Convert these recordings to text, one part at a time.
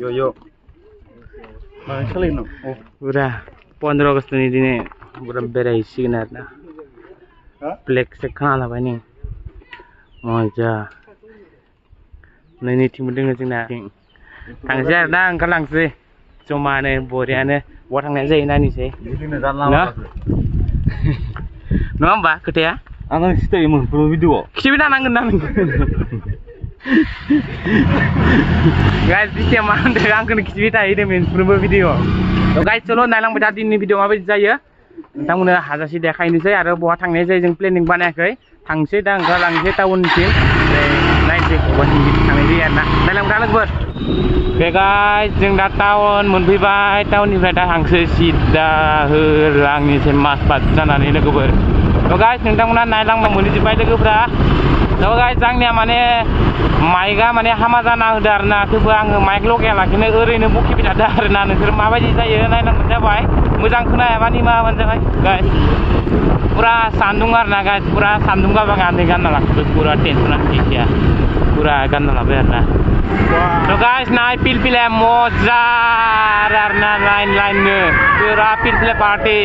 Yo. Udah 15 Agust ini dini udah beresin ada. Black sekali lah ini. Moja. Nah ini tim dengan cina. Tangsiar dah angkat langsung. Cuma nih boriannya buat tangnya saya ini sih. Nah. Nomba ketia? Anang kita imun pro video. Kita bina nang. Guys, di sini mana ada angkat kita ini main pro video. So guys, चलो नायलां बजा दिननि video माबायदि जायो नोंथांमोननो हाजासे देखायनोसै आरो बहा थांनाय जायो जों प्लेनिं बानायाखै थांसै दा ओंखारलांसै टाउनसिम नायसै बहाथिं थांनाय जायो आरोना नायलांब्रा लोगोफोर ओके गाइस जों दा टाउन मोनफैबाय टाउननिफ्राय दा हांसो सिदा होलांनिसै मासबाद जानानै लोगोफोर थ' गाइस नोंथांमोना नायलांबा मोनहैजोब्बाय लोगोफ्रा थ' गाइस आंनिया माने माइकआ माने हामा जाना होदो आरोना थेवबो आङो माइक लगायालाखिनो ओरैनो बखिबाय थादों आरोना नोंसोर माबायदि जायो नायनांगौ जाबाय मोजां खोनायाबा निमाहा जाबाय गाइस पुरा सान्दुं आरोना गाइस पुरा सान्दुं गाबा गानै गानना लाखादों पुरा टेनसनानो गैखाया पुरा गानना लाबाय आरोना थ' गाइस नाय पिलपिलाया मजा आरोना लाइननो पुरा पिलपिला पार्टि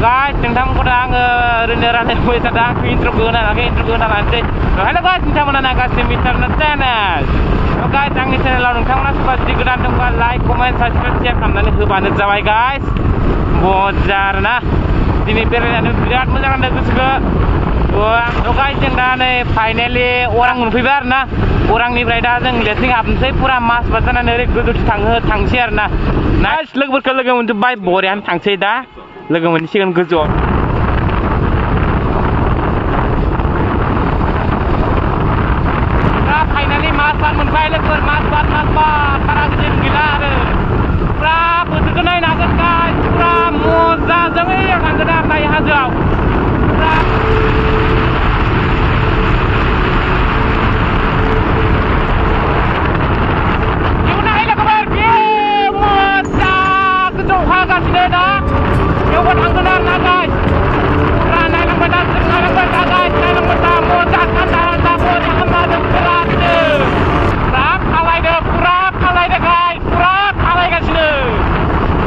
guys, nोंथांमोनखौ दा आङो ओरैनो रायज्लायबाय थादों आंखौ इन्ट्र'खौ होना लानोसै हेल' गाइस नोंथांमोना नायगासिनो मिस्टार चेनेल गाइस आंनि चेनेलाव नोंथांमोना सोरबा जुदि गोदान दंबा लाइक कमेन्ट साबस्क्राइब शेयार खालामनानै होबानो जाबाय गाइस मजा आरोना दिनै बेरायनानै बिराद मोजां नांदों गोसोखौ गाइस जों दा नै फाइनेलि अरां मोनफैबाय आरोना अरांनिफ्राय दा जों लेथिं हाबनोसै पुरा मासबाद जानानै ओरै गोजौथिं थांसै आरोना नाइस लोगोफोरखौ लोगो मोनजोब्बाय बरियानो थांसै दा लोगो मोनसिगोन गोजौआव दा फाइनालि मासबाद मोनबाय लोगोफोर मासबाद बारा गिदिर गैला आरो पुरा बोथोरखौ नायनो हागोन गाइस पुरा मजा जोङै थांगोन आरो दायो हाजोआव पुरा गोजौखागासिनो दा बेयावबो थांगोन आरोना गाइस पुरा नायलांबाय दा गाइस नायलांबाय दा मजा थान्दा मजा खालामदों बिरादनो पुरा गाइस पुरा खालायगासिनो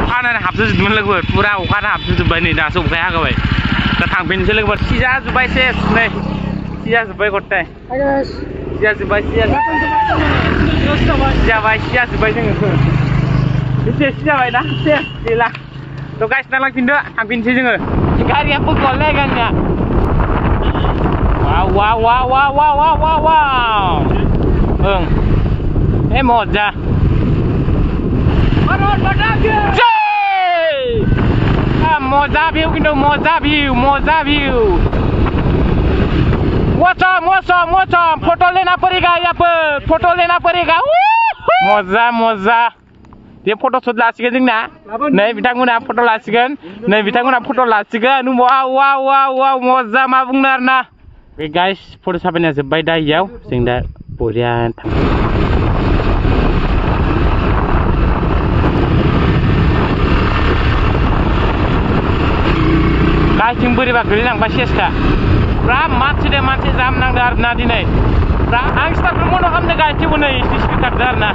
अखानानै हाबजोबदोंमोन लोगोफोर पुरा अखाना हाबजोबबाय नै दासो अखाया हागाबाय दा थांफिननोसै लोगोफोर सिजाजोब्बाय सेस नै सिजाजोब्बाय गथाय सिजाजोब्बाय जोङो एसे जाबाय ना सेस गैला थ' गाइस नायलांफिनदो थांफिनसै जोङो गारिया बगललाय गानिया वाव ओं ए मजा मजा भिउ खिन्थु मजा भिउ मौसम फोटो लेना पड़ेगा यहाँ पर फोटो लेना पड़ेगा मजा ये फोटो शूट लासिगोन जोंना नै बिथांमोना फट' लासिगोन वाव मजा मा बुंनो आरोना बे गाइस फट' साफायनाया जोब्बाय दा इयाव जों दा बरिया गाइसजों बोरैबा गोलैलांबाय सेसखा पुरा मानसि जाम नांदों आरोना दिनै पुरा आं स्टार्टखौ बन्द' खालामदों गाइस थेवबो नै स्पिड खारदों आरोना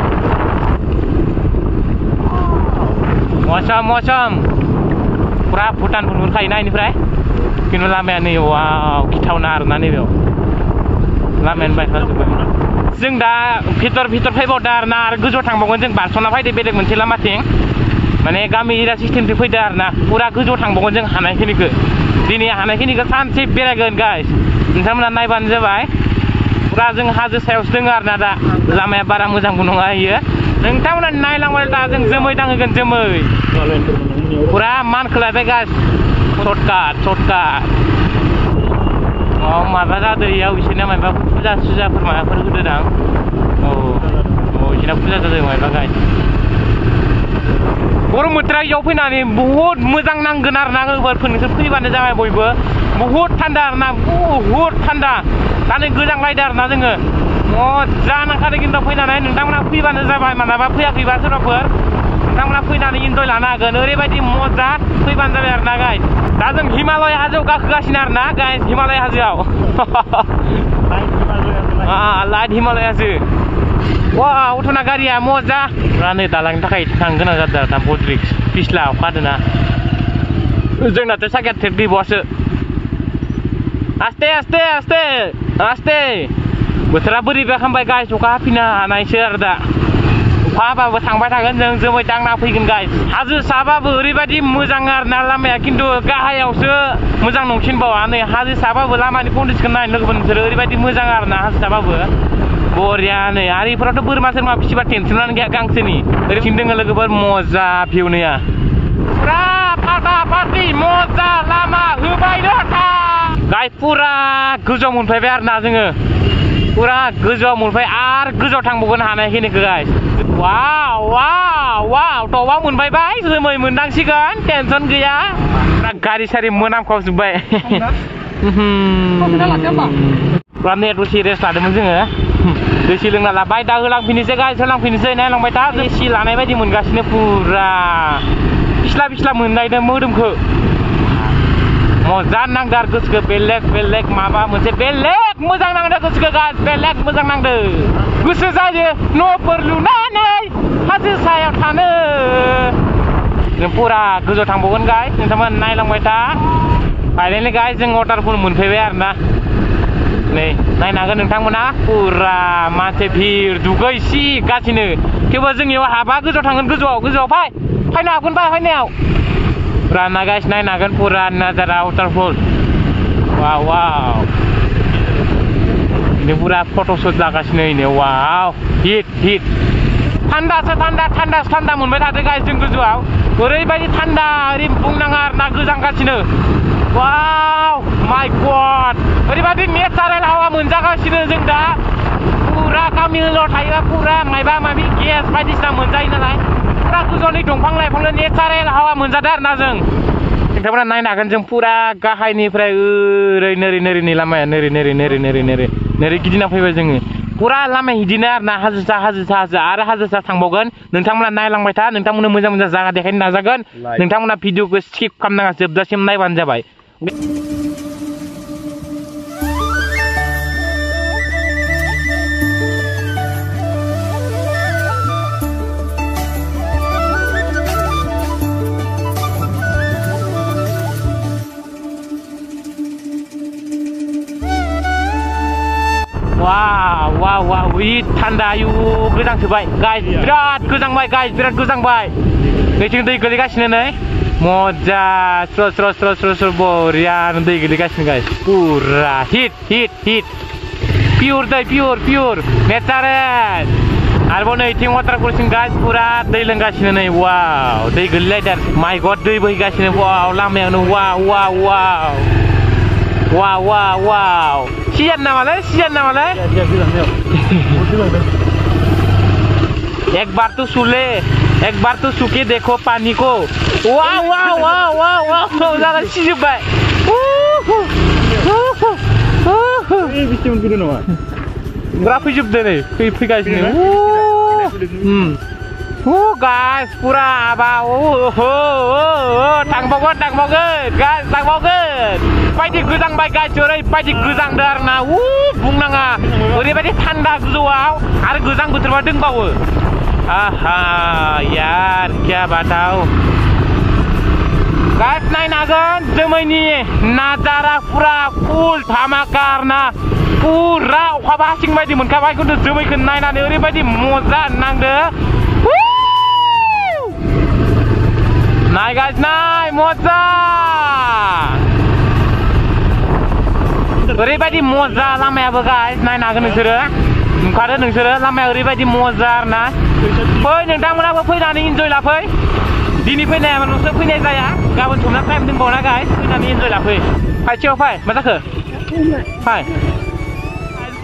मौसम पुरा भुटान नुहुरखायोना इनिफ्राय खिन्थु लामाया नै वाव गिथावना आरोना नैबेयाव लामायानो बायखाजोब्बाय जों दा भितर फैबावदों आरोना आरो गोजौआव थांबावगोन जों बारस'ना फैदो बेलेग मोनसे लामाथिं माने गामि एरिया सिस्टेमथिं फैदो आरोना पुरा गोजौआव थांबावगोन जों हानायखिनिखौ दिनै हानायखिनिखौ सानसे बेरायगोन गाइस नोंथांमोना नायबानो जाबाय पुरा जों हाजो सायावसो दङ आरोना दा लामाया बारा मोजांबो नङा इयो नोंथांमोना नायलांबाय दा जों जोमै दांहोगोन जोमै पुरा मानखोलायबाय गाइस सर्टकाट माबा जादों इयाव बिसोरना माबा फुजाफोर माबाफोर होदों बिसोरना फुजा जादों माबा गाइस गरम बोथोरा इयाव फैनानै बुहुत मोजां नांगोन आरोना लोगोफोर नोंसोर फैबानो जाबाय बयबो बुहुत थान्दा आरोना बुहुत थान्दा दा नै गोजांलायदों आरोना जोङो मजा नांखादों खिन्थु फैनानै नोंथांमोना फैबानो जाबाय मालाबा फैयाखैबा सोरबाफोर नोंथांमोना फैनानै इन्जय लानो हागोन ओरैबायदि मजा फैबानो जाबाय आरोना गाइस दा जों हिमालय हाजोआव गाखोगासिनो आरोना गाइस हिमालय हाजोआव लाइट हिमालयासो वाव उथना गारिया मजा रानो दालांनि थाखाय थांनो गोनां जादों दा बद्रिक्स पिछला अखा हादोंना जोंनाथ' साखाया ट्रेक गैबावासो आस्ते आस्ते आस्ते आस्ते बोथोरा बोरैबा खालामबाय गाइस अखा हाफिनो हानायसो आरो दा अखा हाबाबो थांबाय थागोन जों जोमै दांना फैगोन गाइस हाजो साबाबो ओरैबायदि मोजां आरोना लामाया खिन्थु गाहायावसो मोजां नंसिनबावा नै हाजो साबाबो लामानि कन्डिसनखौ नायनो लोगोफोर नोंसोरो ओरैबायदि मोजां आरोना हाजो साबाबो बरिया नै आरो इफोरावथ' बोरमा सोरमा फिसिबा टेनसनानो गैया गांसोनि ओरैथिं दोङो लोगोफोर मजा भिउनिया पुरा फाटा फाटि मजा लामा होबायनो था गाइस पुरा गोजौआव मोनफैबाय आरोना जोङो पुरा गोजौआव मोनफाय आरो गोजौआव थांबावगोन हानायखिनिखौ गाइस वाव वाव वाव टपआव मोनफैबाय जोमै मोनदांसिगोन टेनसन गैया गारि सारि मोनामखावजोब्बाय पुरा नेट दसे रेस्ट लादोंमोन जोङो दै लोंना लाबाय दा होलांफिनोसै गाइस होलांफिनोसै नायलांबाय था दै लानाय बायदि मोनगासिनो पुरा फिस्ला फिस्ला मोनलायदों मोदोमखौ मजा नांदों आरो गोसोखौ बेलेग बेलेग माबा मोनसे बेलेग मोजां नांदों गोसोखौ गाइस बेलेग मोजां नांदों गोसो जायो न'फोर लुनानै हाजो सायाव थानो जों पुरा गोजौआव थांबावगोन गाइस नोंथांमोन नायलांबाय था फाइनालि गाइस जों वाटारफल मोनफैबाय आरोना नै नायनो हागोन नोंथांमोना पुरा मानसि भिर दुगैसिगासिनो थेवबो जोंनियाव हाबा गोजौआव थांगोन गोजौआव फैनो हागोन फैनायाव पुरा ना गाइस नायनो हागोन पुरा नाजारा वाटारफल वाव वाव ini पुरा फट'शुट जागासिनो इनो वाव हिट थान्दासो थान्दा मोनबाय थादों गाइस जों गोजौआव ओरैबायदि थान्दा ओरै बुंनाङा आरोना गोजांगासिनो वाव माय गड ओरैबायदि नेचारेल हावा मोनजागासिनो जों दा पुरा गामियाव थायोबा पुरा मायबा माबि गेस बायदिसिना मोनजायो नालाय पुरा गोजौनि दंफां लाइफांनो नेचारेल हावा मोनजादों आरोना जों नोंथांमोना नायनो हागोन जों पुरा गाहायनिफ्राय ओरै नोरै लामाया नोरै गिदिंना फैबाय जोङो पुरा लामाया बिदिनो आरोना हाजो आरो हाजो थांबावगोन नोंथांमोना नायलांबाय था नोंथांमोननो मोजां जायगा देखायनो नाजागोन नोंथांमोना भिडिअखौ स्किप खालामनाङा जोबजासिम नायबानो जाबाय वाव थान्दा आयु गोजांसोबाय गाइस बिराद गोजांबाय गाइस बिराद गोजांबाय नैथिं दै गोलैगासिनो नै मजा स्र बरिया दै गोलैगासिनो गाइस पुरा हिट पियर दै पियर नेचारेल आरोबाव नैथिं वाटारफलसिम गाइस पुरा दै लोंगासिनो नै वाव दै गोलैलायदों माय गड दै बोहैगासिनो वाव लामायावनो वाव सीजन नामालाय एक बार तो सूखे देखो पानी को वाव जागा सिजोब्बाय ग्रा फैजोबदों नै फैगासिनो गाइस पुरा थांबावगोन गाइस बायदि गोजांबाय गाइस ओरैबायदि गोजांदों आरोना बुंनाङा ओरैबायदि थान्दा गोजौआव आरो गोजां बोथोरबा दंबावो आहा यार क्या बताओ गाइस नायनो हागोन जोमैनि नाजारा पुरा फुल धामाका आरोना पुरा अखाबो हासिं बायदि मोनखाबाय खिन्थु जोमैखौ नायनानै ओरैबायदि मजा नांदों नाय गाइस नाय मजा ओरैबायदि मजा लामायाबो गाइस नायनो हागोन नोंसोरो लामाया ओरैबायदि मजा आरोना फै नोंथांमोनाबो फैनानै इन्जय लाफै दिनै फैनायाल'सो फैनाय जाया गाबोन समना टाइम दंबावोना गाइस फैनानै इन्जय लाफै खाथियाव फै मा जाखो फै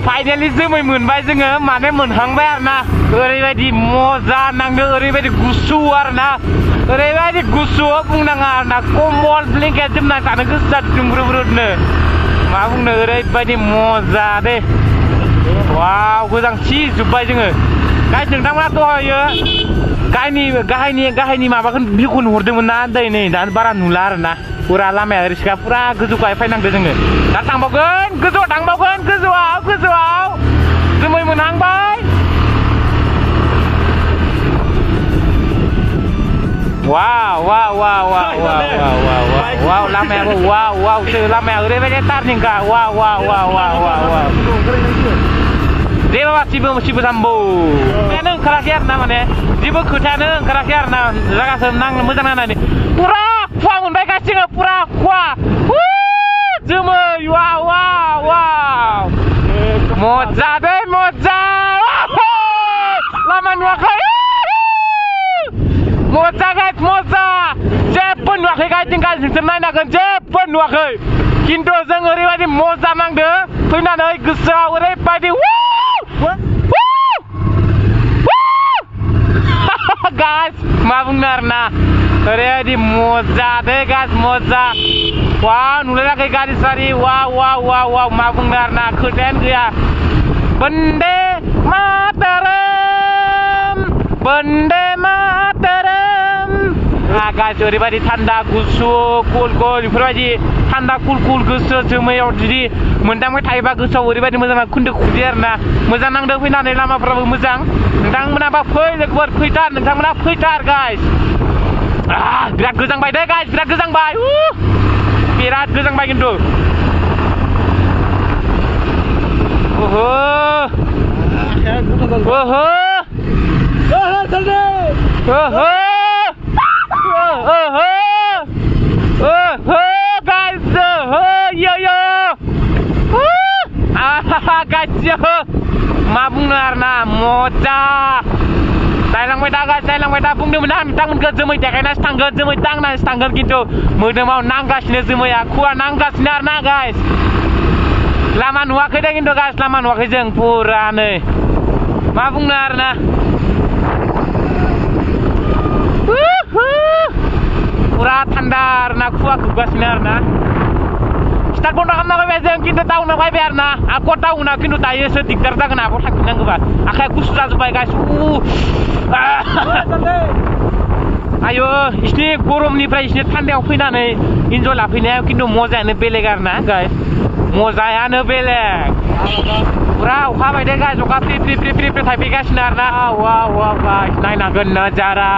फाइनालि जोमै मोनबाय जोङो माने मोनहांबाय आरोना ओरैबायदि मजा नांदों ओरैबायदि गुसु आरोना ओरैबायदि गुसु बुंनाङा आरोना कम्बल ब्लेंकेट जोमना थानो गोसो जादों दुंब्रुदनो मा बुंनो ओरैबायदि मजा दे वाव गोजांसिजोब्बाय जोङो गाइस नोंथांमोना दहायो गाहायनि माबाखौ भिउखौ नुहरदोंमोन ना दै नै दा बारा नुला आरोना पुरा लामाया रिक्सा पुरा गोजौआव फैनांदों जोङो दा थांबावगोन गोजौआव जोमै wow लामायाबो wow लामाया ओरैबायदि टार्निंखा wow जेबो सिबो जाम्बौ खोथायानो ओंखाराखै आरो ना माने जेबो खोथायानो ओंखाराखै आरो ना जागासो नांनो मोजां नांनानै पुरा खुवा मोनबाय गासिबो पुरा खुवा जोमै wow मजा दै मजा लामा नुवाखै मजा गाइस मजा जेबो नुवाखै गाइस जों गाइस नायनांगोन जेबो नुवाखै खिन्थु जों ओरैबायदि मजा नांदो फैनानै गोसोआव ओरैबायदि गाइस मा बुंनो आरोना ओरैबायदि मजा दै गाइस मजा वाव नुलायाखै गारि सारि वाव मा बुंनो आरोना खोथायानो गैया बन्दे मातरम गाइस ओरैबायदि थान्दा गुसु कुल बेफोरबायदि थान्दा कुल गोसो जोमैयाव जुदि मोनदांबाय थायोबा गोसोआव ओरैबायदि मोजां खुन्दो खुदि आरोना मोजां नांदों फैनानै लामाफ्राबो मोजां नोंथांमोनाबा फै लोगोफोर फैथार नोंथांमोना फैथार गाइस बिराद गोजांबाय दे गाइस बिराद गोजांबाय बिराद गोजांबाय खिन्थु मा बुंनो आरोना मजा जायलांबाय दा बुंदोंमोन आं नोंथांमोनखौ जोमै देखायनासो थांगोन जोमै दांनासो थांगोन खिन्थु मोदोमाव नांगासिनो जोमैया खुवा नांगासिनो आरोना गाइस लामा नुवाखै दे खिन्थु गाइस लामा नुवाखै जों पुरानो मा बुंनो आरोना पुरा थान्दा आरोना खुवा खोबगासिनो आरोना स्टार्ट बन्द खालामना फैबाय जों खिन्थु टाउनाव फैबाय आरोना आख' टाउनाव खिन्थु दायोसो दिगदार जागोन आख' थांफिननांगौबा आखाया गुसु जाजोब्बाय गाइस आयो इसनि गरमनिफ्राय इसनि थान्दायाव फैनानै इन्जय लाफैनाया खिन्थु मजायानो बेलेग आरोना गाइस मजायानो बेलेग पुरा अखा हाबाय दे गाइस अखा फ्रि थाइफैगासिनो आरोना वाव गाइस नायनांगोन नजारा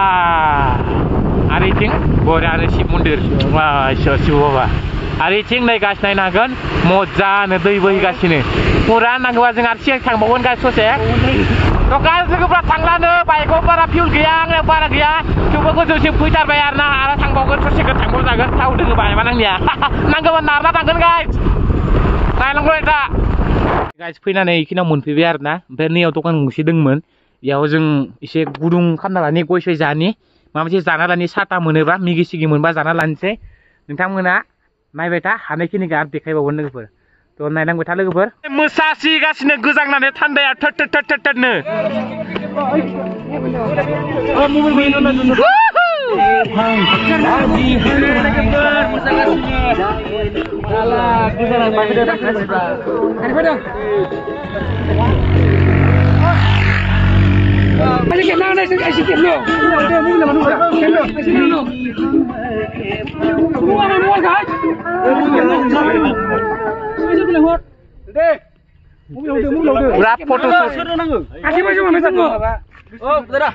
आरो इथिं बरियानो शिब मन्दिर शिव बाबा आरो इथिं नै गाइस नायनांगोन मजानो दै बोहैगासिनो पुरा नांगौबा जों आरो सिगां थांबावगोन गाइस ससे तो गाइस लोगोफ्रा थांलानो बाइकआव बारा फिउल गैया आंनियाव बारा गैया थेवबो गोजौसिम फैथारबाय आरोना आरो थांबावगोन ससेखौ थांबावजागोन थाव दोङो बायबा नांनिया नांगौबा नारना थांगोन गाइस नायलांबाय दा गाइस फैनानै इखिनियाव मोनफैबाय आरोना ओमफ्राय नैयाव दखान गंसे दंमोन बेयाव जों एसे गुदुं खालामना लानि गय सय जानि माबा मोनसे जाना लानि साथा मोनोबा मिगि सिगि मोनबा जाना लानोसै नोंथांमोना नायबाय था हानायखिनिखौ आरो देखायबावगोन लोगोफोर तो नायनांबाय था लोगोफोर मोसासिगासिनो गोजांनानै थान्दाया थोदनो Berapa foto kasih baju mana sih oh betul dah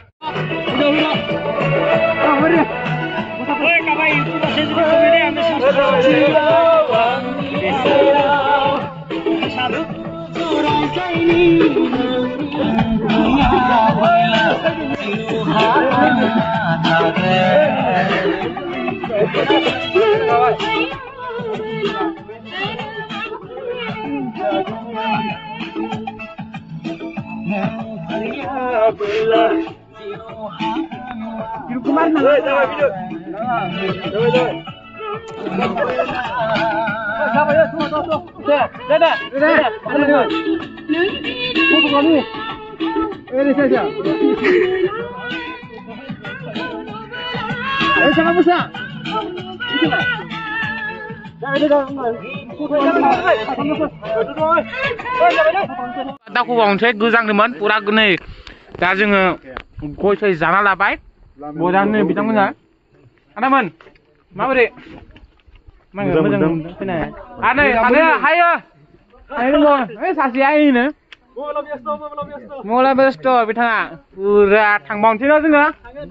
दाखौ बावनोसै गोजांदोंमोन पुरा नै दा जोङो गय सय जाना लाबाय मोजांनो बिथांमोना आदामोन माबोरै मोजां फैनाय आनै हायो दङ ओइ सासेया ओइनो Mulai besto bitanga pura थांबावनोसै ना जोङो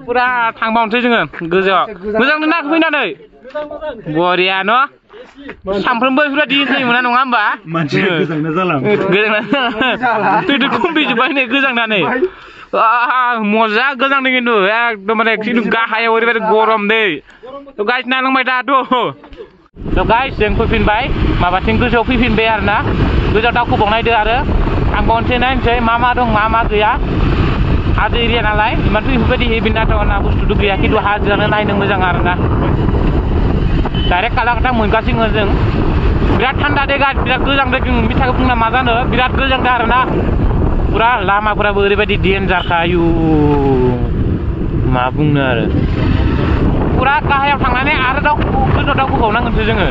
pura थांबावनोसै जोङो गोजौआव मोजां ना फैनानै बरिया न सामफ्रोमबो बेफोरबायदि जायोमोन नङा होमबा मानसिया गोजांना जालां दै खमफैजोब्बाय नै गोजांनानै मजा गोजांदों खिन्थु एकदमबारे खिन्थु गाहायाव ओरैबायदि गरम दै गाइस नायलांबाय दाथ' गाइस जों फैफिनबाय माबाथिं गोजौआव फैफिनबाय आरोना गोजौआव दावखोबाव नायदो आरो थांबावनोसै नायनोसै मा दं मा गैया हाजो एरिया नालाय इमानथ' बेफोरबायदि हेबिनाथावना बुस्थुथ' गैया खिन्थु हाजोआनो नायनो मोजां आरोना डाइरेक्ट कालाकाटा मोनगासिनो जों बिराद थान्दा दे गाइस बिराद गोजांदों जों मिथाखौ बुंना मा जानो बिराद गोजांदों आरोना पुरा लामाफोराबो ओरैबायदि डेन्जारखा आयु मा बुंनो आरो पुरा गाहायाव थांनानै आरो गोजौआव दावखोबावनांगोनसो जोङो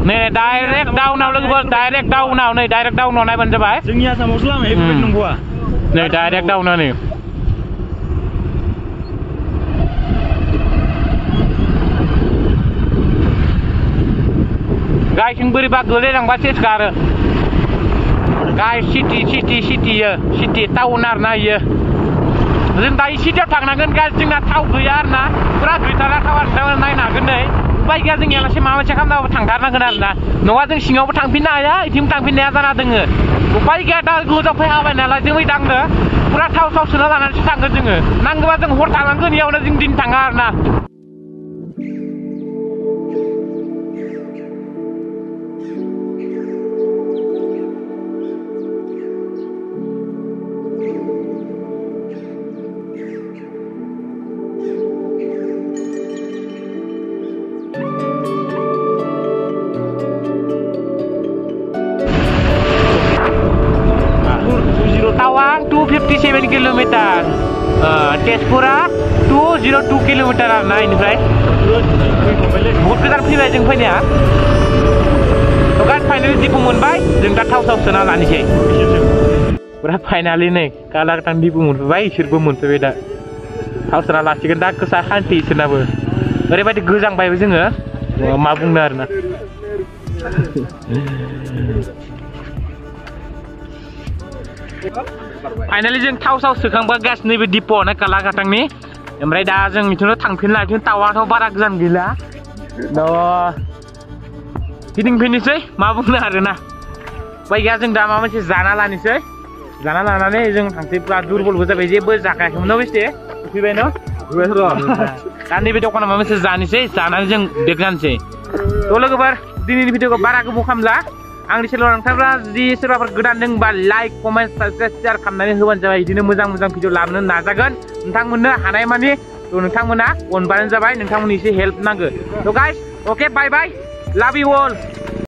नै डाइरेक्ट डाउनाव लोगोफोर डाइरेक्ट डाउनाव नै डाइरेक्ट डाउनाव नायबानो जाबाय जोंनि आसामावसो लामाया बेबायदि नंगौआ नै डाइरेक्ट डाउनाव नै गाइसिं बोरैबा गोलैलांबा सेसखा आरो गाइस सिटि टाउन आरोना इयो जों दा सिटियाव थांनांगोन गाइस जोंना थाव गैया आरोना पुरा दुइटाला थाव आरो नायनो हागोन नै उपाय गैया जोंनिया लासे माबा मोनसे खालामनाबो थांथारनांगोन आरोना नङा जों सिङावबो थांफिननो हाया इथिंबो थांफिननो हाया जाना दोङो उपाय गैया दा गोजौआव फैहाबाय नालाय जों दांनो पुरा थाव सोना लानानैसो थांगोन जोङो नांगौबा जों हर थानांगोन इयावनो जों दिन थाङा आरोना Tawang 257 kilometer, Tezpura 202 kilometer आरोना इनिफ्राय बहुत गोजान फैबाय जों फैनाया गाइस फाइनालि दिपु मोनबाय जों दा थाव सोना लानोसै पुरा फाइनालि नै कालाकाटानि दिपु मोनफैबाय इसोरबो मोनफैबाय दा थाव सोना लासिगोन दा गोसा खान्थि इसोरनाबो ओरैबायदि गोजांबायबो जोङो मा बुंनो आरोना फाइनालि जों थाव सोखांबा गाइस नैबे दिप'आवनो कालाकाटांनि ओमफ्राय दा जों बिथिंनो थांफिनला बिथिं टावाथ' बारा गोजान गैला दा गिदिंफिननोसै मा बुंनो आरोना उपाय गैया जों दा माबा मोनसे जाना लानोसै जाना लानानै जों थांसै पुरा दुरबलबो जाबाय जेबो जाखायाखैमोन न' बेसे फैबाय न' दा नैबे दखानाव माबा मोनसे जानोसै जानानै जों बेक जानोसै थ' लोगोफोर दिनैनि भिडिअखौ बारा गोबाव खालामला आंनि चेनेलाव नोंथांफ्रा जुदि सोरबाफोर गोदान दंबा लाइक कमेन्ट साबस्क्राइब शेयार खालामनानै होबानो जाबाय बिदिनो मोजां भिडिअ लाबोनो नाजागोन नोंथांमोननो हानाय मानि नोंथांमोना अनबानो जाबाय नोंथांमोननि एसे हेल्प नांगौ थ' गाइस अके बाय बाय लाभ इउ अल